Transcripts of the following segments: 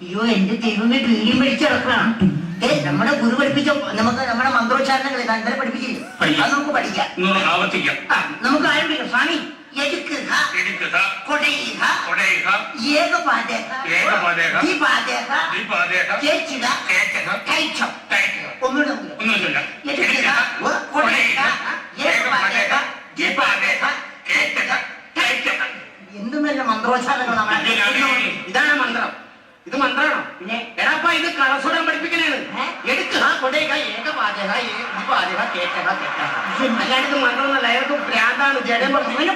അയ്യോ എന്റെ ദൈവമേ പീഡിയും പിടിച്ചിറക്കണം. നമ്മുടെ ഗുരു പഠിപ്പിച്ച നമുക്ക് നമ്മുടെ മന്ത്രോച്ചാരണങ്ങൾ എന്തായാലും പഠിപ്പിച്ചില്ല, അത് നമുക്ക് പഠിക്കാം. നമുക്ക് ആരംഭിക്കാം. സ്വാമി എന്തും തന്നെ മന്ത്രോച്ചാരണങ്ങൾ. ഇതാണ് മന്ത്രം. ഇത് മന്ത്രാണോ? പിന്നെ എടാപ്പാ ഇത് കളസൂടാൻ പഠിപ്പിക്കണേണ്. എടുക്കുക കൊടയുക ഏകപാചക അല്ലാണ്ട് ഇത് മന്ത്രമൊന്നല്ല, അയാൾക്ക് ഭ്രാന്താണ്. ജഡം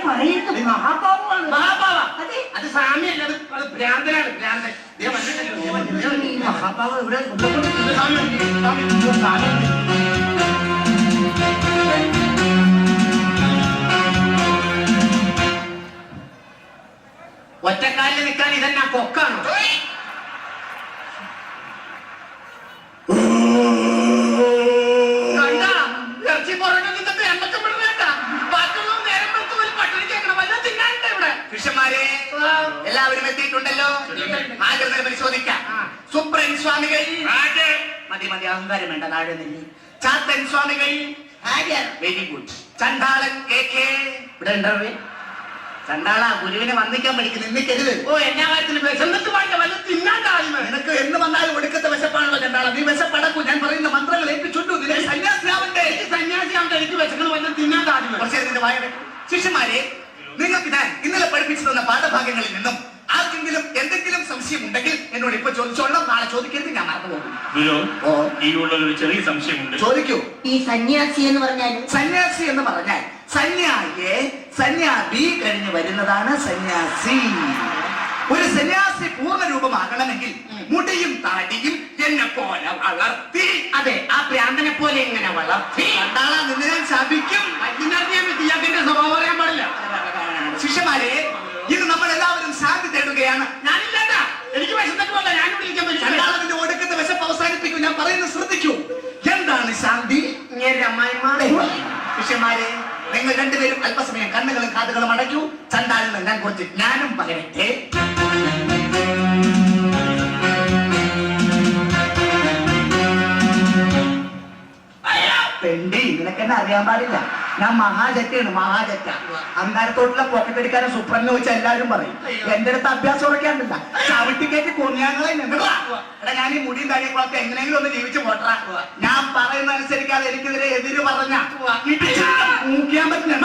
പറയുന്നത് മഹാഭാവമാണ്. മഹാഭാവ അത് സാമ്യല്ല, അത് ഭ്രാന്തനാണ്. ഭ്രാന്തൻ മഹാഭാവം ഇവിടെ ഒറ്റക്കാലിൽ നിൽക്കാൻ ഇതെന്നാ കൊക്കാണോ? എല്ലാവരും എത്തിയിട്ടുണ്ടല്ലോ. പരിശോധിക്കാം. സുബ്രൻ സ്വാമികൾ, മതി മതി അഹങ്കാരം വേണ്ട, താഴെ നിന്നി. ചാത്തൻ സ്വാമികൾ, വെരി ഗുഡ്. ചണ്ടാളൻ ഇവിടെ ഉണ്ടാവേ. ചണ്ടാള ഗുരുവിനെ വന്ദിക്കാൻ പഠിക്കും, നിന്നിക്കരുത്. ഓ എല്ലാ കാര്യത്തിലും വിശന്നിട്ട് പാടില്ല, വല്ല തിന്നാണ്ടാകും. നിനക്ക് എന്ന് വന്നാലും ഒടുക്കത്തെ വിശപ്പാണല്ലോ ചണ്ടാള. നീ വിശപ്പടക്കൂ. ഞാൻ പറയുന്ന മന്ത്രങ്ങൾ ഏറ്റു ചുണ്ടു. നിനക്ക് സന്യാസിയാവണ്ടേ? സന്യാസിയാവട്ടെ. എനിക്ക് വിശക്കണം, വല്ല തിന്നാണ്ടാകും. കുറച്ച് നിന്റെ വായന. ശിഷ്യന്മാരെ, നിങ്ങൾക്ക് ഞാൻ ഇന്നലെ പഠിപ്പിച്ചു തന്ന പാഠഭാഗങ്ങളിൽ നിന്നും ആർക്കെങ്കിലും എന്തെങ്കിലും സംശയം ഉണ്ടെങ്കിൽ എന്നോട് ഇപ്പൊ ചോദിച്ചോളാം. നാളെ ചോദിക്കരുത്, ഞാൻ മറന്നു പോകും. ഒരു ചെറിയ സംശയമുണ്ട്, ചോദിക്കൂ. ഈ സന്യാസി എന്ന് പറഞ്ഞാൽ സന്യാബി കഴിഞ്ഞ് വരുന്നതാണ് സന്യാസി. ഒരു സന്യാസി പൂർണ്ണ രൂപമാകണമെങ്കിൽ മുടിയും താടിയും എന്നെ പോലെ വളർത്തി. അതെ, ആ പ്രാന്തനെ പോലെ എങ്ങനെ വളർത്തി? നിന്ന് ഞാൻ ശാപിക്കും. ഇയാൾക്കെന്റെ സ്വഭാവം അറിയാൻ പാടില്ല. ശിഷ്യന്മാരെ, ഇന്ന് നമ്മൾ എല്ലാവരും ശാന്തി തേടുകയാണ്. ഞാനില്ല, എനിക്ക് വിശന്നിട്ടുമല്ല, ഞാൻ വിളിക്കാൻ രണ്ടാളതിന്റെ ഒടുക്കത്തെ വിശപ്പ് അവസാനിപ്പിക്കും. ഞാൻ പറയുന്നത് ശ്രദ്ധിക്കൂ. എന്താണ് ശാന്തി? ശിഷ്യന്മാരെ, നിങ്ങൾ രണ്ടുപേരും അല്പസമയം കണ്ണുകളും കാതുകളും അടയ്ക്കൂ. ചണ്ടാളിന് ഞാൻ കുറച്ച് ജ്ഞാനം പകരട്ടെ. പെണ്ടി, നിനക്കെന്നെ അറിയാൻ പാടില്ല. ഞാൻ മഹാജറ്റാണ്, മഹാജറ്റ. അങ്കാരത്തോട്ടുള്ള പോക്കറ്റ് അടിക്കാരൻ സുപ്രന്ന് ചോദിച്ചാൽ എല്ലാവരും പറയും. എന്റെ അടുത്ത് അഭ്യാസം ഉറക്കാണ്ടില്ല. ചവിട്ടിക്കേറ്റ് കൊഞ്ഞാങ്ങളെ എടാ, ഞാൻ ഈ മുടിയും കാര്യങ്ങളൊക്കെ എങ്ങനെയെങ്കിലും ഒന്ന് ജീവിച്ചു പോട്ടാ. ഞാൻ പറയുന്ന അനുസരിക്കാതെ എനിക്കെതിരെ എതിര് പറഞ്ഞ മൂക്കിയാൻ പറ്റില്ല.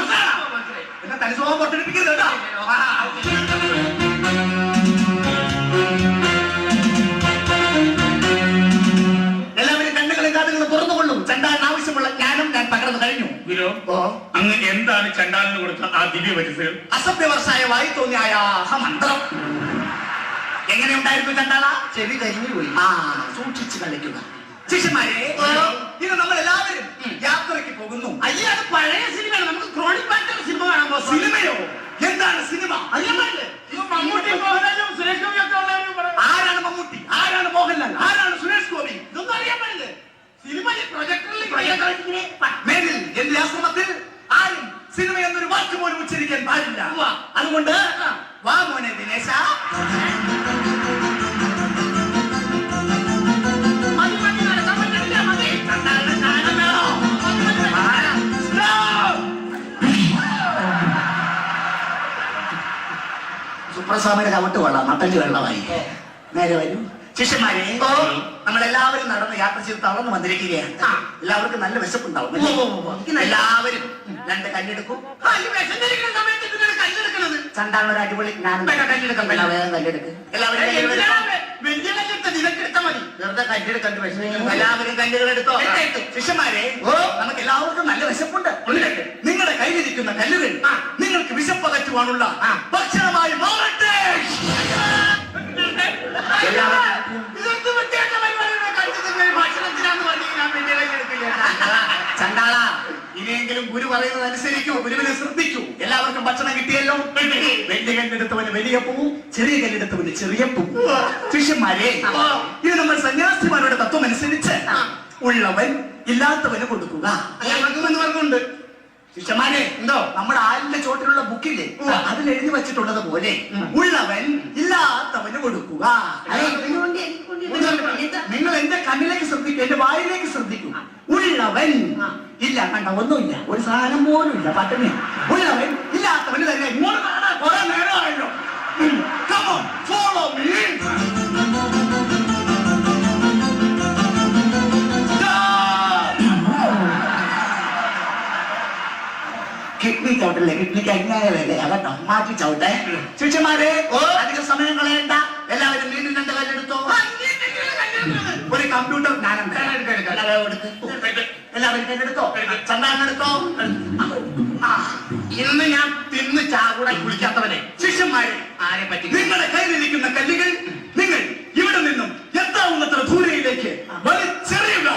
പിന്നെ തനിസ്വഭാവം പൊട്ടടിപ്പിക്കരുത് കേട്ടോ. എല്ലാവരും കണ്ണുകളും കാതുകളും തുറന്നുകൊള്ളും. ചണ്ടാലിന് ആവശ്യമുള്ള ജ്ഞാനം ഞാൻ പകർന്നു കഴിഞ്ഞു. അങ്ങ് എന്താണ് ചണ്ടാലിന് കൊടുത്ത ആ ദിവ്യ പരിസരം? അസഭ്യവർഷായ വായി തോന്നിയായ മന്ത്രം. എങ്ങനെയുണ്ടായിരുന്നു ചണ്ടാള? ചെവി കരിഞ്ഞു പോയി. സൂക്ഷിച്ചു കളിക്കുക. ശിഷ്യന്മാരെ, ഇന്ന് നമ്മൾ എല്ലാവരും യാത്രയ്ക്ക് പോകുന്നു. അയ്യോ, അത് പഴയ സിനിമയാണ്. നമുക്ക് ക്രോണിക് ബാറ്റർ സിനിമ കാണാൻ പോകും. സിനിമയോ? എന്താണ് സിനിമ? മമ്മൂട്ടി, മോഹൻലാലും സുരേഷ് ഗോപി ഒക്കെ ഉള്ളവരും. ആരാണ് മമ്മൂട്ടി? ആരാണ് മോഹൻലാൽ? ആരാണ് സുരേഷ് ഗോപി? ഇതൊന്നും അറിയാൻ പാടില്ല. സിനിമ പ്രൊജക്ടറിൽ മേലിൽ എന്റെ ആശ്രമത്തിൽ ആരും സിനിമ എന്നൊരു വാക്ക് പോലും ഉച്ചരിക്കാൻ പാടില്ല. അതുകൊണ്ട് വാ മോനെ ദിനേശ. സുപ്രസ്വാമിയുടെ ചവിട്ട് കൊള്ളാം, നട്ടല് വെള്ളമായി. നേരെ വരും. ശിഷ്യന്മാരെ, നമ്മളെല്ലാവരും നടന്ന് യാത്ര ചെയ്ത് തളർന്നു വന്നിരിക്കുകയാണ്. എല്ലാവർക്കും നല്ല വിശപ്പുണ്ടാവും. എല്ലാവരും രണ്ട് കല്ലെടുക്കും. ചണ്ടാണ് ഒരു അടിപൊളി ജ്ഞാനം. കല്ലെടുക്കാൻ വേഗം കല്ലെടുക്കും. എല്ലാവരും വെറുതെ കല്ലെടുക്കണ്ട്. എല്ലാവരും കല്ലുകൾ എടുത്തോ. ശിഷ്യന്മാരെ, നമുക്ക് എല്ലാവർക്കും നല്ല വിശപ്പുണ്ട്. നിങ്ങളുടെ കയ്യിലിരിക്കുന്ന കല്ലുകൾ നിങ്ങൾക്ക് വിശപ്പകറ്റുവാനുള്ള ഭക്ഷണമായി മാറട്ടെ. ചണ്ടാള, ഇനിയെങ്കിലും ഗുരു പറയുന്നത് അനുസരിക്കൂ. ഗുരുവിനെ ശ്രദ്ധിക്കൂ. എല്ലാവർക്കും ഭക്ഷണം കിട്ടിയല്ലോ. വലിയ കല്ലെടുത്തവന് വലിയ പൂവും, ചെറിയ കല്ലെടുത്തവന് ചെറിയ പൂവും. ശിഷ്യന്മാരെ, ഇത് നമ്മൾ സന്യാസിമാരുടെ തത്വം അനുസരിച്ച് ഉള്ളവൻ ഇല്ലാത്തവന് കൊടുക്കുക. വർഗമുണ്ട്. ശിഷ്യന്മാരെ, എന്തോ നമ്മുടെ ആലിന്റെ ചോട്ടിലുള്ള ബുക്കില്ലേ, അതിൽ എഴുതി വെച്ചിട്ടുള്ളത് പോലെ ഉള്ളവൻ ഇല്ലാത്തവന് കൊടുക്കുക. അതുകൊണ്ട് ശ്രദ്ധിക്കും, എന്റെ വായിലേക്ക് ശ്രദ്ധിക്കും. ഉള്ളവൻ ഇല്ല, കണ്ട ഒന്നുമില്ല, ഒരു സാധനം പോലും ഇല്ല, പട്ടിണി. ഉള്ളവൻ ഇല്ലാത്തവന് തന്നെ ഇങ്ങോട്ട് കാണാൻ കുറെ നേരമായല്ലോ. Come on, follow me. Kidney ചവിട്ടല്ലേ, കിഡ്നിക്ക് അന്യായമല്ലേ, കേട്ടോ, മാറ്റി ചവിട്ടെ. ശിഷ്യന്മാരെ അധിക സമയം കളയണ്ട, എല്ലാവരും വീണ്ടും 2 കല്ലെടുത്തോ. ഒരു കമ്പ്യൂട്ടർ ജ്ഞാനം എല്ലാവരും കല്ലെടുത്തോ, ചന്ദാനെടുത്തോ. ഇന്ന് ഞാൻ തിന്ന് ചാകൂടെ കുളിക്കാത്തവനെ ശിഷ്യന്മാരെ ആരെ പറ്റി നിങ്ങളുടെ കയ്യിലിരിക്കുന്ന കല്ലുകൾ നിങ്ങൾ ഇവിടെ നിന്നും എത്താവുന്നത്ര ദൂരയിലേക്ക് വലിച്ചെറിയുക.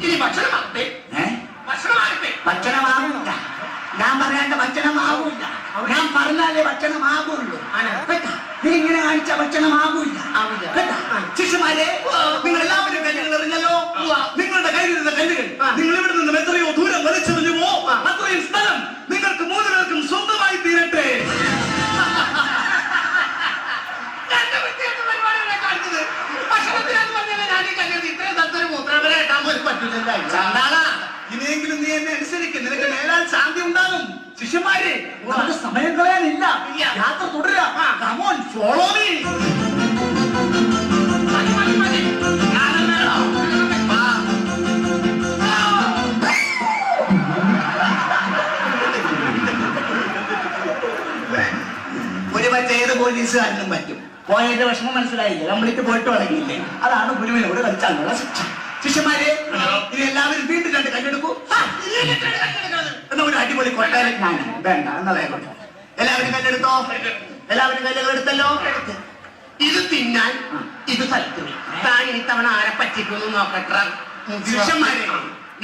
ഇനി ഭക്ഷണമാകട്ടെ, ഭക്ഷണമാകില്ല. ഞാൻ പറയാണ്ട ഭക്ഷണമാകൂല, ഞാൻ പറഞ്ഞാലേ ഭക്ഷണമാകുള്ളൂ. നീ ഇങ്ങനെ കാണിച്ച ഭക്ഷണമാകൂല. ശിഷ്യന്മാരെ, നിങ്ങൾ എല്ലാവരും കല്ലുകൾ എറിഞ്ഞല്ലോ. നിങ്ങളുടെ കയ്യിലിരുന്ന കല്ലുകൾ നിങ്ങൾ ഇവിടെ നിന്നും എത്രയോ ദൂരം വലിച്ചെറിഞ്ഞുവോ അത്രയും സ്ഥലം നിങ്ങൾക്ക് 3 പേർക്കും സ്വന്തമായി തീരട്ടെ. ഇനിയെങ്കിലും നീ എന്നെ അനുസരിക്കും, നിനക്ക് മേലാൽ ശാന്തി ഉണ്ടാകും. ശിഷ്യന്മാരെ, നമുക്ക് സമയം കളയാനില്ല, യാത്ര തുടരാം. Come on, follow me. ഒരു ഏത് പോലീസുകാരനും പറ്റും. പോയതിന്റെ വിഷമം മനസ്സിലായില്ലേ, കംപ്ലീറ്റ് പോയിട്ട് തുടങ്ങിയില്ലേ, അതാണ് ഗുരുവിനോട് കളിച്ചാലുള്ള ശിക്ഷ. ശിഷ്യന്മാരെ, ഇനി എല്ലാവരും വീണ്ടും 2 കല്ലെടുക്കൂ. എന്നാ ഒരു അടിപൊളി കൊട്ടാരം ജ്ഞാനം വേണ്ട എന്നതായിക്കോട്ടെ. എല്ലാവരും കല്ലെടുത്തോ, എല്ലാവരും കല്ലുകൾ എടുത്തല്ലോ. ഇത് തിന്നാൻ, ഇത് സ്ഥലത്ത് താൻ ഇത്തവണ ആരെ പറ്റിക്കുന്നു നോക്കട്ടെ. ശിഷ്യന്മാരെ,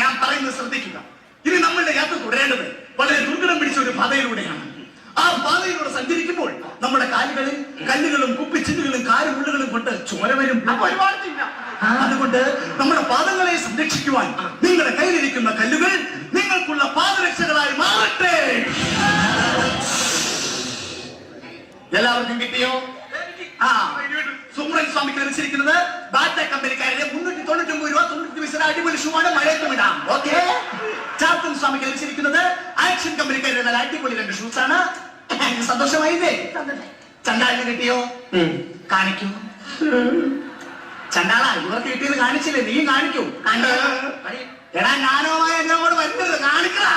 ഞാൻ പറയുന്നത് ശ്രദ്ധിക്കുക. ഇനി നമ്മളുടെ യാത്ര തുടരേണ്ടത് വളരെ ദുർഘടം പിടിച്ച ഒരു പാതയിലൂടെയാണ്. ആ പാതയിലൂടെ സഞ്ചരിക്കുമ്പോൾ നമ്മുടെ കാലുകളിൽ കല്ലുകളും കുപ്പിച്ചില്ലുകളും കാലുമുള്ളുകളും കൊണ്ട് ചോര വരും. അതുകൊണ്ട് നമ്മുടെ പാദങ്ങളെ സംരക്ഷിക്കുവാൻ നിങ്ങളുടെ കയ്യിലിരിക്കുന്ന കല്ലുകൾ നിങ്ങൾക്കുള്ള പാദരക്ഷകളായി മാറട്ടെ. എല്ലാവർക്കും കിട്ടിയോ? സുബ്രൻ സ്വാമിക്ക് ലഭിച്ചിരിക്കുന്നത് ബാറ്റ കമ്പനിക്കാരുടെ 399 രൂപ 90 പൈസ അടിപൊളി ഷൂ ആണ്, മഴയത്തും ഇടാം. ഓക്കെ. ചാത്തൻ സ്വാമിക്ക് ലഭിച്ചിരിക്കുന്നത് ആക്ഷൻ കമ്പനിക്കാരുടെ നല്ല അടിപൊളി 2 ഷൂസ് ആണ്. സന്തോഷമായില്ലേ? ചണ്ടാളിന് കിട്ടിയോ? കാണിക്കൂ. ചണ്ടാള, ഇവർക്ക് കിട്ടിയത് കാണിച്ചില്ലേ, നീ കാണിക്കൂ. എടാ, ഞാനോമായ എന്നോട് വരുന്നത് കാണിക്കടാ.